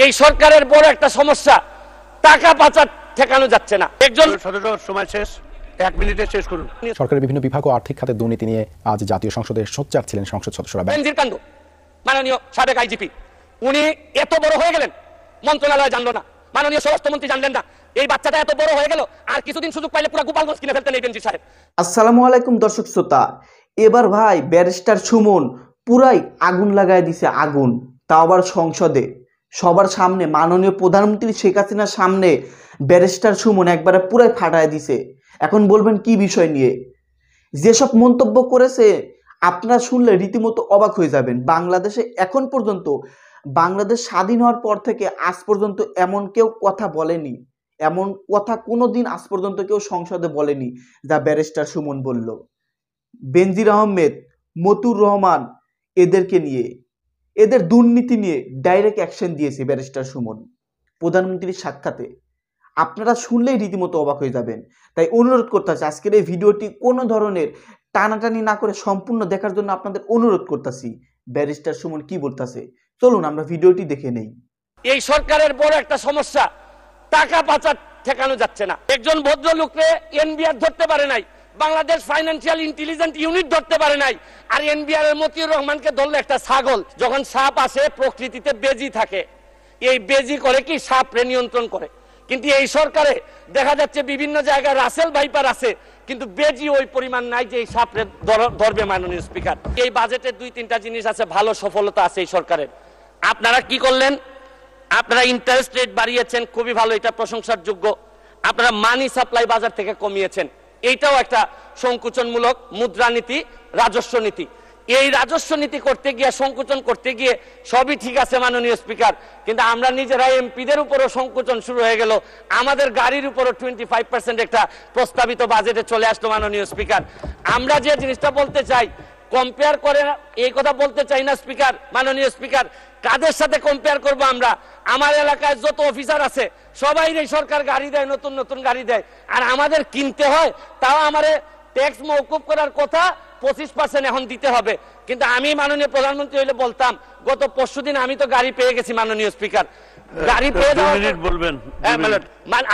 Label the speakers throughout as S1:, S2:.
S1: এই সরকারের বড় একটা সমস্যা, টাকা পাচার ঠেকানো যাচ্ছে না। একজন
S2: সময় শেষ, 1 মিনিটে শেষ করুন।
S3: সরকারের বিভিন্ন বিভাগ ও আর্থিক খাতের দুর্নীতি নিয়ে আজ জাতীয় সংসদে সোচ্চার ছিলেন সংসদ সদস্যরা।
S1: বেনজির কাণ্ড, মাননীয় সাবেক আইজিপি উনি এত বড় হয়ে গেলেন, মন্ত্রণালয় জানলো না, মাননীয় স্বরাষ্ট্রমন্ত্রী জানলেন না। এই বাচ্চাটা এত বড় হয়ে গেল, আর কিছুদিন সুযোগ পাইলে পুরো গোপালগঞ্জ কিনে ফেলতেন এই বেনজির সাহেব।
S4: আসসালামু আলাইকুম দর্শক শ্রোতা, এবার ভাই ব্যারিস্টার সুমন পুরাই আগুন লাগায় দিছে, আগুন, তাও আবার সংসদে সবার সামনে, মাননীয় প্রধানমন্ত্রী শেখ হাসিনার সামনে ব্যারিস্টার সুমন একবারে পুরাই ফাটায় দিছে। এখন বলবেন কি বিষয় নিয়ে? যেসব মন্তব্য করেছে আপনারা শুনলে রীতিমতো অবাক হয়ে যাবেন। বাংলাদেশে এখন পর্যন্ত, বাংলাদেশ স্বাধীন হওয়ার পর থেকে আজ পর্যন্ত এমন কেউ কথা বলেনি, এমন কথা কোনোদিন আজ পর্যন্ত কেউ সংসদে বলেনি যা ব্যারিস্টার সুমন বলল। বেনজির আহমেদ, মতুর রহমান, এদেরকে নিয়ে, এদের দুর্নীতি নিয়ে ডাইরেক্ট অ্যাকশন দিয়েছে ব্যারিস্টার সুমন প্রধানমন্ত্রীর সাক্ষাতে। আপনারা শুনলেই রীতিমতো অবাক হয়ে যাবেন। তাই অনুরোধ করতেছি, আজকের এই ভিডিওটি কোনো ধরনের টানাটানি না করে সম্পূর্ণ দেখার জন্য আপনাদের অনুরোধ করতেছি। ব্যারিস্টার সুমন কি বলতেছে চলুন আমরা ভিডিওটি দেখে নেই।
S1: এই সরকারের বড় একটা সমস্যা, টাকা পাচার ঠেকানো যাচ্ছে না। একজন ভদ্রলোককে এনবিআর ধরতে পারে নাই, বাংলাদেশ ফাইন্যান্সিয়াল ইন্টেলিজেন্স ইউনিট ধরতে পারে নাই, আর এনবিআর এর মতিউর রহমানকে ধরলে একটা ছাগল। যখন সাপ আসে প্রকৃতিতে বেজি থাকে, এই বেজি করে কি সাপরে নিয়ন্ত্রণ করে। কিন্তু এই সরকারে দেখা যাচ্ছে বিভিন্ন জায়গায় রাসেল ভাইপার আছে, কিন্তু বেজি ওই পরিমাণ নাই যে এই সাপরে ধরবে। মাননীয় স্পিকার, এই বাজেটে 2-3টা জিনিস আছে, ভালো সফলতা আছে এই সরকারের। আপনারা কি করলেন? আপনারা ইন্টারেস্ট রেট বাড়িয়েছেন, খুবই ভালো, এটা প্রশংসার যোগ্য। আপনারা মানি সাপ্লাই বাজার থেকে কমিয়েছেন, এইটাও একটা সংকুচনমূলক মুদ্রানীতি, রাজস্ব নীতি। এই রাজস্ব নীতি করতে গিয়ে, সংকুচন করতে গিয়ে সবই ঠিক আছে মাননীয় স্পিকার, কিন্তু আমরা নিজেরা এমপিদের উপরও সংকুচন শুরু হয়ে গেল। আমাদের গাড়ির উপরও 25% একটা প্রস্তাবিত বাজেটে চলে আসলো মাননীয় স্পিকার। আমরা যে জিনিসটা বলতে চাই, কম্পেয়ার করে এই কথা বলতে চাই না স্পিকার, মাননীয় স্পিকার। কাদের সাথে কম্পেয়ার করব আমরা? আমার এলাকায় যত অফিসার আছে সবাই এই সরকার গাড়ি দেয়, নতুন নতুন গাড়ি দেয়, আর আমাদের কিনতে হয়। তাও আমারে ট্যাক্স মওকুফ করার কথা 25% এখন দিতে হবে। কিন্তু আমি মাননীয় প্রধানমন্ত্রী হইলে বলতাম, গত পরশুদিন আমি তো গাড়ি পেয়ে গেছি মাননীয় স্পিকার। গাড়ি পেয়ে
S2: বলবেন,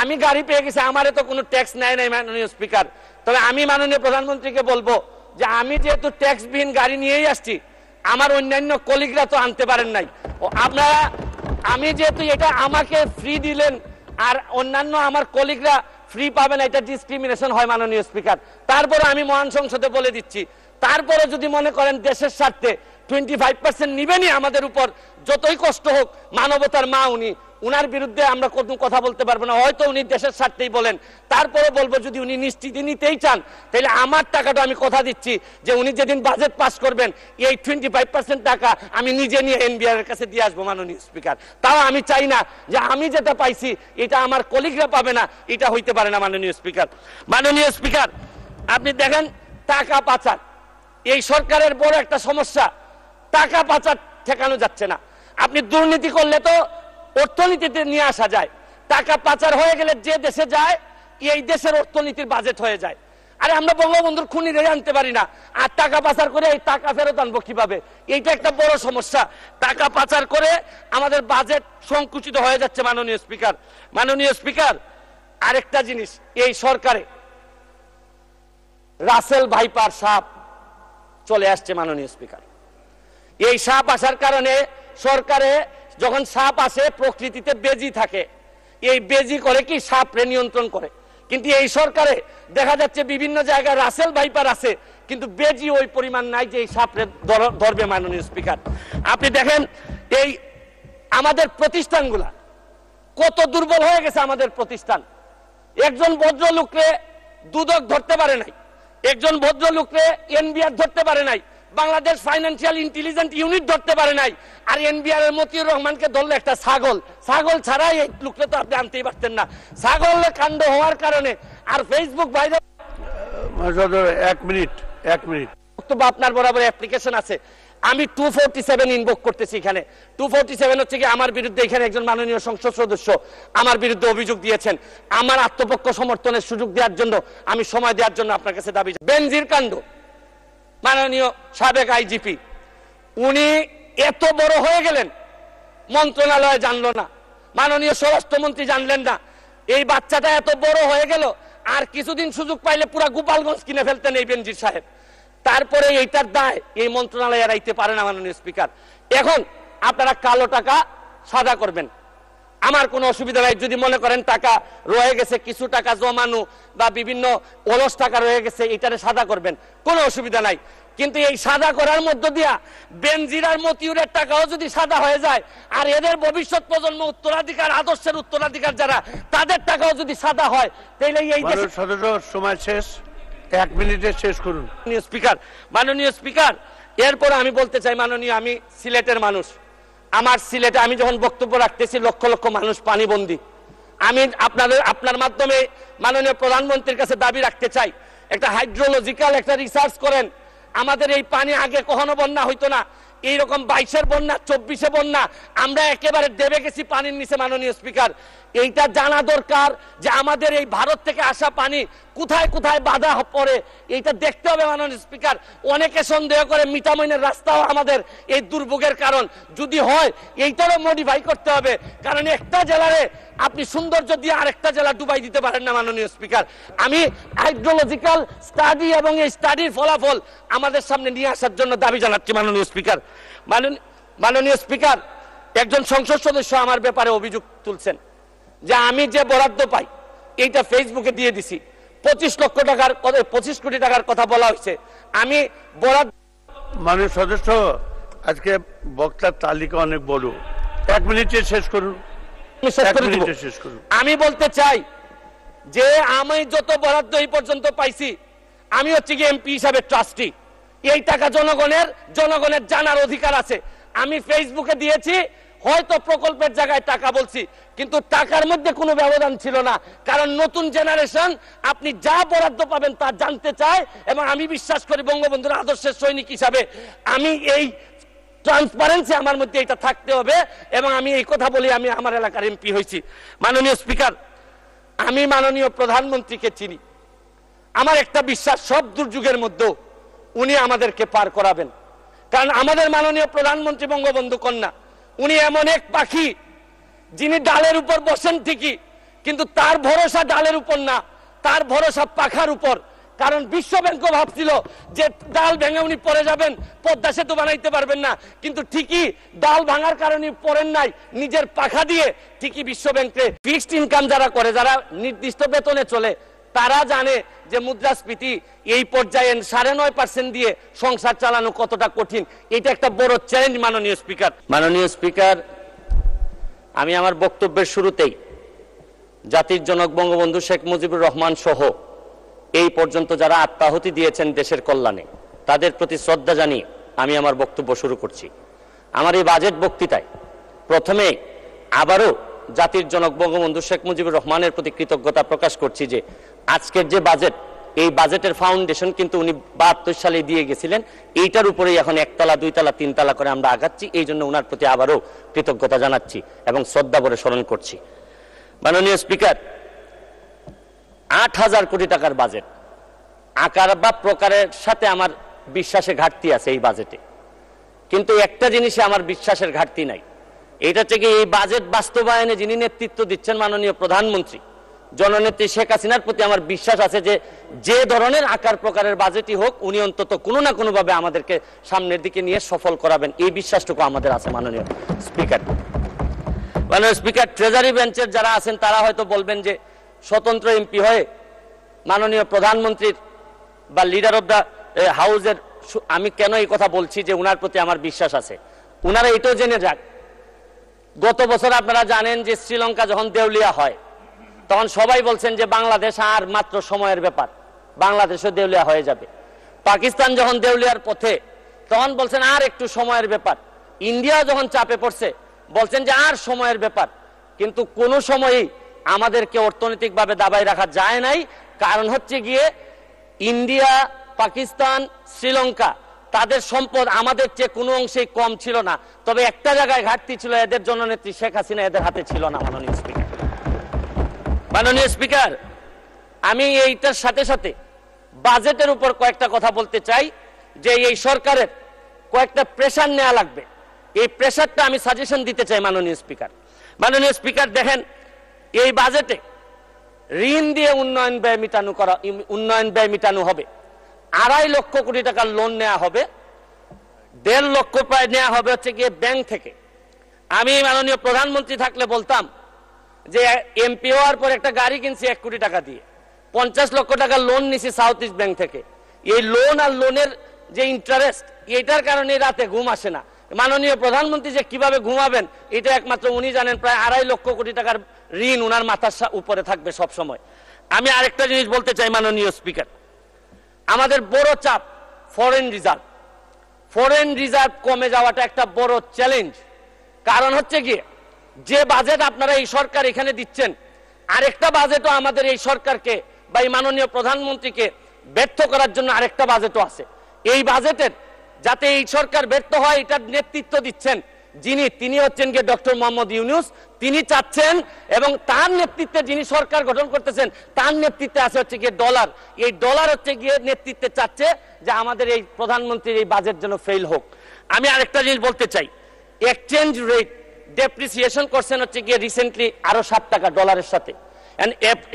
S1: আমি গাড়ি পেয়ে গেছি, আমারে তো কোনো ট্যাক্স নেয় নাই মাননীয় স্পিকার। তবে আমি মাননীয় প্রধানমন্ত্রীকে বলবো যে আমি যেহেতু ট্যাক্সবিহীন গাড়ি নিয়েই আসছি, আমার অন্যান্য কলিগরা তো আনতে পারেন নাই। আপনারা, আমি যেহেতু এটা আমাকে ফ্রি দিলেন আর অন্যান্য আমার কলিগরা ফ্রি পাবেন, এটা ডিসক্রিমিনেশন হয় মাননীয় স্পিকার। তারপরে আমি মহান সংসদে বলে দিচ্ছি, তারপরে যদি মনে করেন দেশের স্বার্থে 25% নিবেনই আমাদের উপর, যতই কষ্ট হোক, মানবতার মা উনি, উনার বিরুদ্ধে আমরা কোনো কথা বলতে পারবো না। হয়তো উনি দেশের স্বার্থেই বলেন, তারপরে বলবো যদি উনি নিশ্চিত নিতেই চান, তাহলে আমার টাকাটা আমি কথা দিচ্ছি যে উনি যেদিন বাজেট পাস করবেন, এই 25% টাকা আমি নিজে নিয়ে এনবিআর এর কাছে দিয়ে আসবো মাননীয় স্পিকার। তাও আমি চাই না যে আমি যেটা পাইছি এটা আমার কলিগরা পাবে না, এটা হইতে পারে না মাননীয় স্পিকার। মাননীয় স্পিকার, আপনি দেখেন টাকা পাচার, এই সরকারের বড় একটা সমস্যা, টাকা পাচার ঠেকানো যাচ্ছে না। আপনি দুর্নীতি করলে তো অর্থনীতিতে নিয়ে আসা যায়, টাকা পাচার হয়ে গেলে যে দেশে যায় এই দেশের অর্থনীতির বাজেট হয়ে যায়। আরে আমরা বঙ্গবন্ধুর খুনিরে আনতে পারি না, আর টাকা পাচার করে এই টাকা ফেরত আনবো কিভাবে? এইটা একটা বড় সমস্যা। টাকা পাচার করে আমাদের বাজেট সংকুচিত হয়ে যাচ্ছে মাননীয় স্পিকার। মাননীয় স্পিকার, আরেকটা জিনিস, এই সরকারে রাসেল ভাইপার সাপ চলে আসছে মাননীয় স্পিকার। এই সাপ আসার কারণে সরকারে যখন সাপ আসে প্রকৃতিতে বেজি থাকে, এই বেজি করে কি সাপরে নিয়ন্ত্রণ করে। কিন্তু এই সরকারে দেখা যাচ্ছে বিভিন্ন জায়গায় রাসেল ভাইপার আছে, কিন্তু বেজি ওই পরিমাণ নাই যে এই সাপরে ধরবে মাননীয় স্পিকার। আপনি দেখেন এই আমাদের প্রতিষ্ঠানগুলা কত দুর্বল হয়ে গেছে। আমাদের প্রতিষ্ঠান, একজন ভদ্রলোককে দুদক ধরতে পারে নাই, একজন ভদ্রলোককে এনবিআর ধরতে পারে নাই, বাংলাদেশ ফাইন্যান্সিয়াল ইন্টেলিজেন্স ইউনিট ধরতে পারে নাই, আর এনবিআর এর মতিউর রহমানকে ধরলে একটা ছাগল। ছাগল ছাড়াই এই লোকটা তো আপনি আনতেই পারতেন না। ছাগলের কাণ্ড হওয়ার কারণে আর ফেসবুক বাইরে
S2: 1 মিনিট
S1: বক্তব্য আপনার বরাবর অ্যাপ্লিকেশন আছে। আমি 247 ইনভোক করতেছি এখানে। 247 হচ্ছে কি আমার বিরুদ্ধে, এখানে একজন মাননীয় সংসদ সদস্য আমার বিরুদ্ধে অভিযোগ দিয়েছেন। আমার আত্মপক্ষ সমর্থনের সুযোগ দেওয়ার জন্য, আমি সময় দেওয়ার জন্য আপনার কাছে দাবি। বেনজির কাণ্ড, মাননীয় সাবেক আইজিপি উনি এত বড় হয়ে গেলেন, মন্ত্রণালয় জানলো না, মাননীয় স্বরাষ্ট্রমন্ত্রী জানলেন না। এই বাচ্চাটা এত বড় হয়ে গেল, আর কিছুদিন সুযোগ পাইলে পুরা গোপালগঞ্জ কিনে ফেলতেন এই বেনজির সাহেব। তারপরে এইটার দায় এই মন্ত্রণালয় এড়াইতে পারে না মাননীয় স্পিকার। এখন আপনারা কালো টাকা সাদা করবেন, আমার কোনো অসুবিধা নাই। যদি মনে করেন টাকা রয়ে গেছে, কিছু টাকা জমানো বা বিভিন্ন অলস টাকা রয়ে গেছে, এটারে সাদা করবেন, কোনো অসুবিধা নাই। কিন্তু এই সাদা করার মধ্য দিয়া বেনজির আর মতিউরের টাকাও যদি সাদা হয়ে যায়, আর এদের ভবিষ্যৎ প্রজন্ম উত্তরাধিকার, আদর্শের উত্তরাধিকার যারা, তাদের টাকাও যদি সাদা হয়, তাহলে এই
S2: সদস্য সময় শেষ, 1 মিনিটে শেষ করুন।
S1: মাননীয় স্পিকার, এরপর আমি বলতে চাই, মাননীয়, আমি সিলেটের মানুষ। আমার সিলেটে আমি যখন বক্তব্য রাখতেছি, লক্ষ লক্ষ মানুষ পানিবন্দী। আমি আপনার মাধ্যমে মাননীয় প্রধানমন্ত্রীর কাছে দাবি রাখতে চাই, একটা হাইড্রোলজিক্যাল একটা রিসার্চ করেন। আমাদের এই পানি আগে কখনো বন্যা হইতো না, এইরকম 22-এর বন্যা, 24-এ বন্যা, আমরা একেবারে দেবে গেছি পানির নিচে। মাননীয় স্পিকার, এইটা জানা দরকার যে আমাদের এই ভারত থেকে আসা পানি কোথায় কোথায় বাধা পড়ে, এইটা দেখতে হবে মাননীয় স্পিকার। অনেকে সন্দেহ করে মিঠামইনের রাস্তাও আমাদের এই দুর্ভোগের কারণ। যদি হয়, এইটারও মডিফাই করতে হবে, কারণ একটা জেলারে আপনি সৌন্দর্য দিয়ে আরেকটা জেলা ডুবাই দিতে পারেন না মাননীয় স্পিকার। আমি হাইড্রোলজিক্যাল স্টাডি এবং এই স্টাডির ফলাফল আমাদের সামনে নিয়ে আসার জন্য দাবি জানাচ্ছি মাননীয় স্পিকার। মাননীয় স্পিকার, একজন সংসদ সদস্য আমার ব্যাপারে অভিযোগ তুলছেন যে আমি যে বরাদ্দ পাই এইটা ফেসবুকে দিয়ে দিছি। 25 কোটি টাকার কথা বলা হয়েছে। আমি বরাদ্দ,
S2: মাননীয় সদস্য, আজকে বক্তার তালিকা অনেক বড়, 1 মিনিটে শেষ করুন।
S1: আমি বলতে চাই যে আমি যত বরাদ্দ এই পর্যন্ত পাইছি, আমি হচ্ছে কি এমপি হিসাবে ট্রাস্টি। এই টাকা জনগণের জানার অধিকার আছে। আমি ফেসবুকে দিয়েছি, হয়তো প্রকল্পের জায়গায় টাকা বলছি, কিন্তু টাকার মধ্যে কোনো ব্যবধান ছিল না, কারণ নতুন জেনারেশন আপনি যা বরাদ্দ পাবেন তা জানতে চায়। এবং আমি বিশ্বাস করি বঙ্গবন্ধুর আদর্শের সৈনিক হিসাবে আমি এই ট্রান্সপারেন্সি আমার মধ্যে এটা থাকতে হবে, এবং আমি এই কথা বলি আমি আমার এলাকার এমপি হয়েছি। মাননীয় স্পিকার, আমি মাননীয় প্রধানমন্ত্রীকে চিনি। আমার একটা বিশ্বাস, সব দুর্যোগের মধ্যেও উনি আমাদেরকে পার করাবেন, কারণ আমাদের মাননীয় প্রধানমন্ত্রী বঙ্গবন্ধু কন্যা, উনি এমন এক পাখি যিনি ডালের উপর বসেন ঠিকই, কিন্তু তার ভরসা ডালের উপর না, তার ভরসা পাখার উপর। কারণ বিশ্ব ব্যাংকও ভাবছিল যে ডাল ভেঙে উনি পড়ে যাবেন, পদ্মা সেতু বানাইতে পারবেন না, কিন্তু ঠিকই ডাল ভাঙার কারণে পড়েন নাই, নিজের পাখা দিয়ে ঠিকই বিশ্ব ব্যাংকে ফিক্সড ইনকাম যারা করে, যারা নির্দিষ্ট বেতনে চলে, তারা জানে যে মুদ্রাস্ফীতি এই পর্যায়ে 9.5% দিয়ে সংসার চালানো কতটা কঠিন। এটা একটা বড় চ্যালেঞ্জ মাননীয় স্পিকার। মাননীয় স্পিকার, আমি আমার বক্তব্যের শুরুতেই জাতির জনক বঙ্গবন্ধু শেখ মুজিবুর রহমান সহ এই পর্যন্ত যারা আত্মাহুতি দিয়েছেন দেশের কল্যাণে, তাদের প্রতি শ্রদ্ধা জানিয়ে আমি আমার বক্তব্য শুরু করছি। আমার এই বাজেট বক্তৃতায় প্রথমে আবারও জাতির জনক বঙ্গবন্ধু শেখ মুজিবুর রহমানের প্রতি কৃতজ্ঞতা প্রকাশ করছি যে আজকের যে বাজেট, এই বাজেটের ফাউন্ডেশন কিন্তু উনি 72 সালে দিয়ে গেছিলেন। এইটার উপরেই এখন 1 তলা 2 তলা 3 তলা করে আমরা আগাচ্ছি। এই জন্য ওনার প্রতি আবারও কৃতজ্ঞতা জানাচ্ছি এবং শ্রদ্ধা ভরে স্মরণ করছি। মাননীয় স্পিকার, 8,000 কোটি টাকার বাজেট, আকার বা প্রকারের সাথে আমার বিশ্বাসে ঘাটতি আছে এই বাজেটে, কিন্তু একটা জিনিসে আমার বিশ্বাসের ঘাটতি নাই। এটা থেকে এই বাজেট বাস্তবায়নে যিনি নেতৃত্ব দিচ্ছেন মাননীয় প্রধানমন্ত্রী জননেত্রী শেখ হাসিনার প্রতি আমার বিশ্বাস আছে যে যে ধরনের আকার প্রকারের বাজেটই হোক, উনি অন্তত কোনো না কোনো ভাবে আমাদেরকে সামনের দিকে নিয়ে সফল করাবেন, এই বিশ্বাসটুকু আমাদের আছে। মাননীয় স্পিকার, ট্রেজারি বেঞ্চের যারা আছেন তারা হয়তো বলবেন যে স্বতন্ত্র এমপি হয়ে মাননীয় প্রধানমন্ত্রীর বা লিডার অব দ্য হাউসের, আমি কেন এই কথা বলছি যে উনার প্রতি আমার বিশ্বাস আছে, উনারা এটাও জেনে যাক। গত বছর আপনারা জানেন যে শ্রীলঙ্কা যখন দেউলিয়া হয়, তখন সবাই বলছেন যে বাংলাদেশ আর মাত্র সময়ের ব্যাপার, বাংলাদেশও দেউলিয়া হয়ে যাবে। পাকিস্তান যখন দেউলিয়ার পথে, তখন বলছেন আর একটু সময়ের ব্যাপার। ইন্ডিয়া যখন চাপে পড়ছে, বলছেন যে আর সময়ের ব্যাপার। কিন্তু কোনো সময়ই আমাদেরকে অর্থনৈতিকভাবে দাবায় রাখা যায় নাই। কারণ হচ্ছে গিয়ে ইন্ডিয়া, পাকিস্তান, শ্রীলঙ্কা, তাদের সম্পদ আমাদের চেয়ে কোনো অংশেই কম ছিল না। তবে একটা জায়গায় ঘাটতি ছিল, এদের জননেত্রী শেখ হাসিনা এদের হাতে ছিল না। মাননীয় স্পিকার, আমি এইটার সাথে সাথে বাজেটের উপর কয়েকটা কথা বলতে চাই যে এই সরকারের কয়েকটা প্রেশার নেওয়া লাগবে। এই প্রেশারটা আমি সাজেশন দিতে চাই মাননীয় স্পিকার। মাননীয় স্পিকার, দেখেন এই বাজেটে ঋণ দিয়ে উন্নয়ন ব্যয় মেটানো হবে। 2.5 লক্ষ কোটি টাকার লোন নেওয়া হবে, 1.5 লক্ষ প্রায় নেওয়া হবে হচ্ছে গিয়ে ব্যাংক থেকে। আমি মাননীয় প্রধানমন্ত্রী থাকলে বলতাম যে এমপি হওয়ার পর একটা গাড়ি কিনছি 1 কোটি টাকা দিয়ে, 50 লক্ষ টাকা লোন নিছি সাউথ ইস্ট ব্যাংক থেকে। এই লোন আর লোনের যে ইন্টারেস্ট, এটার কারণে রাতে ঘুম আসে না। মাননীয় প্রধানমন্ত্রী যে কিভাবে ঘুমাবেন এটা একমাত্র উনি জানেন। প্রায় 2.5 লক্ষ কোটি টাকার ঋণ উনার মাথার উপরে থাকবে সব সময়। আমি আরেকটা জিনিস বলতে চাই মাননীয় স্পিকার, আমাদের বড় চাপ ফরেন রিজার্ভ। ফরেন রিজার্ভ কমে যাওয়াটা একটা বড় চ্যালেঞ্জ। কারণ হচ্ছে গিয়ে যে বাজেট আপনারা এই সরকার এখানে দিচ্ছেন, আরেকটা বাজেটও আমাদের এই সরকারকে বা এই মাননীয় প্রধানমন্ত্রীকে ব্যর্থ করার জন্য আরেকটা বাজেটও আছে। এই বাজেটের যাতে এই সরকার ব্যর্থ হয় এটার নেতৃত্ব দিচ্ছেন তিনি হচ্ছেন গিয়ে ডক্টর মোহাম্মদ ইউনূস। তিনি চাচ্ছেন এবং তার নেতৃত্বে যিনি সরকার গঠন করতেছেন তার নেতৃত্বে আছে হচ্ছে গিয়ে ডলার। এই ডলার হচ্ছে গিয়ে নেতৃত্বে চাচ্ছে যে আমাদের এই প্রধানমন্ত্রীর এই বাজেট যেন ফেল হোক। আমি আরেকটা জিনিস বলতে চাই, এক্সচেঞ্জ রেট ডেপ্রিসিয়েশন করছেন হচ্ছে গিয়ে রিসেন্টলি আরো 7 টাকা ডলারের সাথে।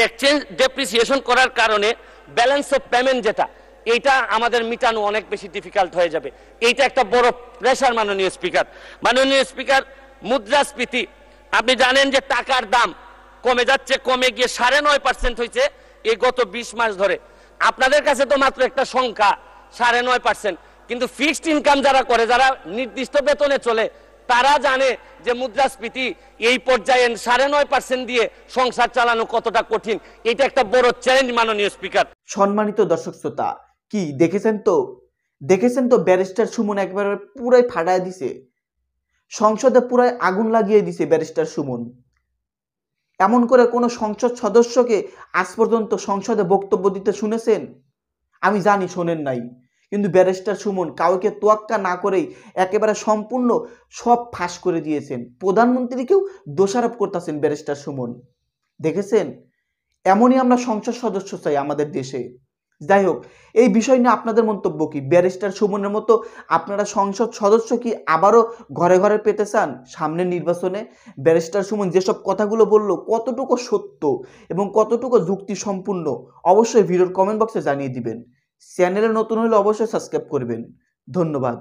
S1: এক্সচেঞ্জ ডেপ্রিসিয়েশন করার কারণে ব্যালেন্স অফ পেমেন্ট যেটা, এইটা আমাদের মিটানো অনেক বেশি ডিফিকাল্ট হয়ে যাবে। এইটা একটা বড় প্রেশার মাননীয় স্পিকার। মাননীয় স্পিকার, মুদ্রাস্ফীতি আপনি জানেন যে টাকার দাম কমে যাচ্ছে, কমে গিয়ে 9.5% হয়েছে এই গত 20 মাস ধরে। আপনাদের কাছে তো মাত্র একটা সংখ্যা 9.5%, কিন্তু ফিক্সড ইনকাম যারা করে, যারা নির্দিষ্ট বেতনে চলে, তারা জানে যে মুদ্রাস্ফীতি এই পর্যায়ে 9.5% দিয়ে সংসার চালানো কতটা কঠিন। এটা একটা বড় চ্যালেঞ্জ মাননীয় স্পিকার।
S4: সম্মানিত দর্শক শ্রোতা, কি দেখেছেন তো ব্যারিস্টার সুমন একবারে পুরাই ফাটায় দিছে, সংসদে পুরাই আগুন লাগিয়ে দিছে ব্যারিস্টার সুমন। এমন করে কোনো সংসদ সদস্যকে আজ পর্যন্ত সংসদে বক্তব্য দিতে শুনেছেন? আমি জানি শোনেন নাই, কিন্তু ব্যারিস্টার সুমন কাউকে তোয়াক্কা না করেই একেবারে সম্পূর্ণ সব ফাঁস করে দিয়েছেন। প্রধানমন্ত্রীকেও দোষারোপ করতেছেন ব্যারিস্টার সুমন। দেখেছেন, এমনই আমরা সংসদ সদস্য চাই আমাদের দেশে। যাই হোক, এই বিষয় নিয়ে আপনাদের মন্তব্য কি? ব্যারিস্টার সুমনের মতো আপনারা সংসদ সদস্য কি আবারও ঘরে ঘরে পেতে চান সামনের নির্বাচনে? ব্যারিস্টার সুমন যেসব কথাগুলো বলল কতটুকু সত্য এবং কতটুকু যুক্তি সম্পূর্ণ, অবশ্যই ভিডিওর কমেন্ট বক্সে জানিয়ে দিবেন। চ্যানেলে নতুন হলে অবশ্যই সাবস্ক্রাইব করবেন। ধন্যবাদ।